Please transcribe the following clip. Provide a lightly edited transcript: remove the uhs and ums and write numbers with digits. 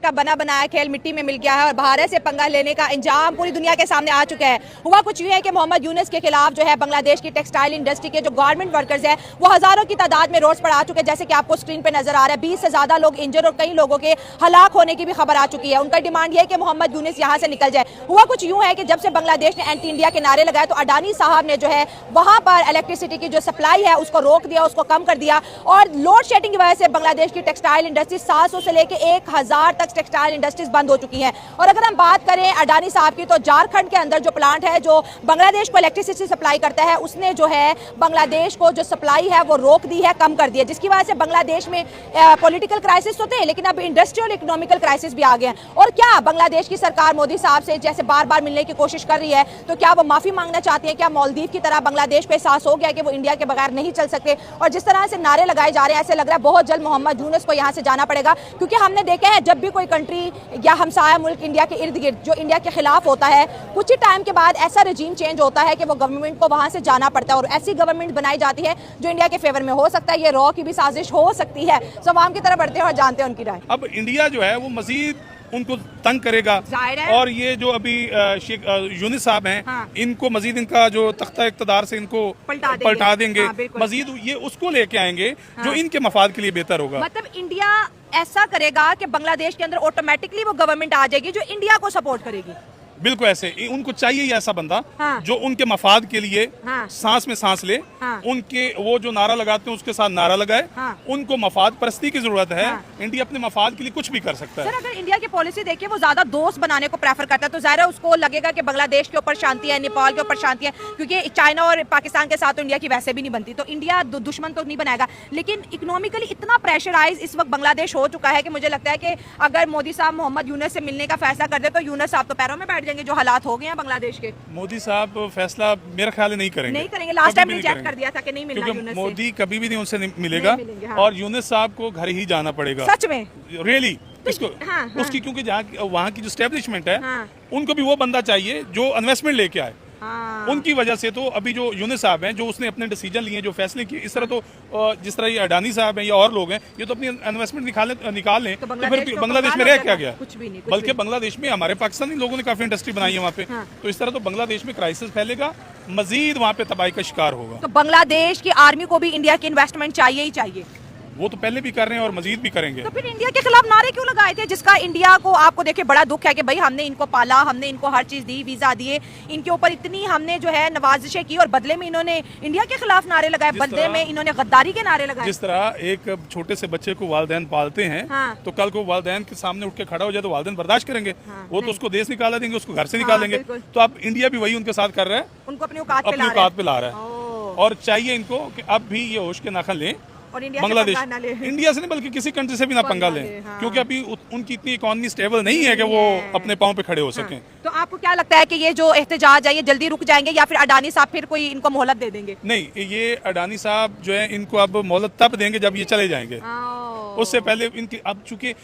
का बना बनाया खेल मिट्टी में मिल गया है और भारत से पंगा लेने का इंजाम पूरी दुनिया के सामने आ चुका है। हुआ कुछ यूं है कि मोहम्मद यूनुस के खिलाफ जो है बांग्लादेश की टेक्सटाइल इंडस्ट्री के जो गारमेंट वर्कर्स हैं वो हजारों की तादाद में रोड पर आ चुके हैं, जैसे कि आपको स्क्रीन पर नजर आ रहा है। 20 से ज्यादा लोग इंजर और कई लोगों के हलाक होने की भी खबर आ चुकी है। उनका डिमांड यह है कि मोहम्मद यूनुस यहाँ से निकल जाए। हुआ कुछ यूं है कि जब से बांग्लादेश ने एंटी इंडिया के नारे लगाए तो अडानी साहब ने जो है वहां पर इलेक्ट्रिसिटी की जो सप्लाई है उसको रोक दिया, उसको कम कर दिया और लोड शेडिंग की वजह से बांग्लादेश की टेक्सटाइल इंडस्ट्री 700 से लेकर 1000 तक टेक्सटाइल इंडस्ट्रीज बंद हो चुकी हैं। और अगर हम बात करें अडानी साहब की तो झारखंड के अंदर जो प्लांट है जो बांग्लादेश को इलेक्ट्रिसिटी सप्लाई करता है उसने जो है बांग्लादेश को जो सप्लाई है वो रोक दी है, कम कर दी है, जिसकी वजह से बांग्लादेश में पॉलिटिकल क्राइसिस तो थे लेकिन अब इंडस्ट्रियल इकोनॉमिकल क्राइसिस भी आ गए हैं। और क्या बांग्लादेश की सरकार मोदी साहब से जैसे बार बार मिलने की कोशिश कर रही है तो क्या वो माफी मांगना चाहती है? क्या मालदीव की तरह बांग्लादेश को एहसास हो गया कि वो इंडिया के बगैर नहीं चल सकते? और जिस तरह से नारे लगाए जा रहे हैं ऐसे लग रहा है बहुत जल्द मोहम्मद यूनुस को यहाँ से जाना पड़ेगा, क्योंकि हमने देखा है जब भी कोई कंट्री या हमसाया मुल्क इंडिया के इर्द गिर्द जो इंडिया के खिलाफ होता है कुछ ही टाइम के बाद ऐसा रजीम चेंज होता है कि वो गवर्नमेंट को वहां से जाना पड़ता है और ऐसी गवर्नमेंट बनाई जाती है जो इंडिया के फेवर में हो सकता है। ये रॉ की भी साजिश हो सकती है। सो आवाम की तरफ बढ़ते हैं और जानते हैं उनकी राय। अब इंडिया जो है वो मजीद उनको तंग करेगा और ये जो अभी शेख यूनुस साहब हैं हाँ। इनको मजीद इनका जो तख्ता इक़्तिदार से इनको पलटा देंगे हाँ, मजीद ये उसको लेके आएंगे हाँ। जो इनके मफाद के लिए बेहतर होगा। मतलब इंडिया ऐसा करेगा कि बांग्लादेश के अंदर ऑटोमेटिकली वो गवर्नमेंट आ जाएगी जो इंडिया को सपोर्ट करेगी। बिल्कुल ऐसे उनको चाहिए ऐसा बंदा हाँ। जो उनके मफाद के लिए हाँ। सांस में सांस ले हाँ। उनके वो जो नारा लगाते हैं उसके साथ नारा लगाए। हाँ। उनको मफाद परस्ती की जरूरत है। हाँ। इंडिया अपने मफाद के लिए कुछ भी कर सकता है। सर अगर इंडिया की पॉलिसी देखिए वो ज्यादा दोस्त बनाने को प्रेफर करता है तो जाहिर है उसको लगेगा कि बांग्लादेश के ऊपर शांति है, नेपाल के ऊपर शांति है, क्योंकि चाइना और पाकिस्तान के साथ तो इंडिया की वैसे भी नहीं बनती, तो इंडिया दुश्मन तो नहीं बनाएगा। लेकिन इकोनॉमिकली इतना प्रेशराइज इस वक्त बांग्लादेश हो चुका है कि मुझे लगता है कि अगर मोदी साहब मोहम्मद यूनुस से मिलने का फैसला कर दे तो यूनुस साहब तो पैरों में बैठ जाएंगे। जो हालात हो गए हैं बांग्लादेश के, मोदी साहब फैसला मेरा ख्याल है नहीं करेंगे। लास्ट टाइम रिजेक्ट कर दिया था कि नहीं मिलना क्योंकि यूनुस मोदी कभी भी नहीं उनसे मिलेगा। हाँ। और यूनुस साहब को घर ही जाना पड़ेगा सच में रियली इसको हाँ, हाँ। उसकी क्योंकि जहाँ वहाँ की जो स्टैब्लिशमेंट है हाँ। उनको भी वो बंदा चाहिए जो इन्वेस्टमेंट लेके आए। हाँ। उनकी वजह से तो अभी जो यूनुस साहब हैं जो उसने अपने डिसीजन लिए जो फैसले किए इस तरह तो जिस तरह ये अडानी साहब हैं या और लोग हैं ये तो अपनी इन्वेस्टमेंट निकाल लें तो फिर बांग्लादेश में रह क्या गया? कुछ भी नहीं, बल्कि बांग्लादेश में हमारे पाकिस्तानी लोगों ने काफी इंडस्ट्री बनाई है वहाँ पे। हाँ। तो इस तरह तो बांग्लादेश में क्राइसिस फैलेगा, मजीद वहाँ पे तबाही का शिकार होगा। तो बांग्लादेश की आर्मी को भी इंडिया की इन्वेस्टमेंट चाहिए ही चाहिए। वो तो पहले भी कर रहे हैं और मजीद भी करेंगे। तो फिर इंडिया के खिलाफ नारे क्यों लगाए थे, जिसका इंडिया को आपको देखिए बड़ा दुख है कि भाई हमने इनको पाला, हमने इनको हर चीज दी, वीजा दिए, इनके ऊपर इतनी हमने जो है नवाजिशें की और बदले में इन्होंने इंडिया के खिलाफ नारे लगाए, बदले में इन्होंने गद्दारी के नारे लगाए। जिस तरह एक छोटे से बच्चे को वालिदैन पालते हैं हाँ। तो कल को वालिदैन के सामने उठ के खड़ा हो जाए तो वालिदैन बर्दाश्त करेंगे। हाँ, वो तो उसको देश निकाला देंगे, उसको घर से हाँ, निकालेंगे। बिल्कुल। तो अब इंडिया भी वही उनके साथ कर रहा है, उनको अपनी औकात पे ला रहा है। और चाहिए इनको कि अब भी ये होश के नाखन लें और इंडिया बांग्लादेश से पंगा ना ले। इंडिया से नहीं बल्कि किसी कंट्री से भी ना पंगा लें। हाँ। क्योंकि अभी उनकी इतनी इकोनॉमी स्टेबल नहीं है कि वो अपने पाँव पे खड़े हो सकें। तो आपको क्या लगता है कि ये जो एहतजाज है ये जल्दी रुक जाएंगे या फिर अडानी साहब फिर कोई इनको मोहलत दे देंगे? नहीं, ये अडानी साहब जो है इनको अब मोहलत तब देंगे जब ये चले जाएंगे। उससे पहले इनकी अब चूंकि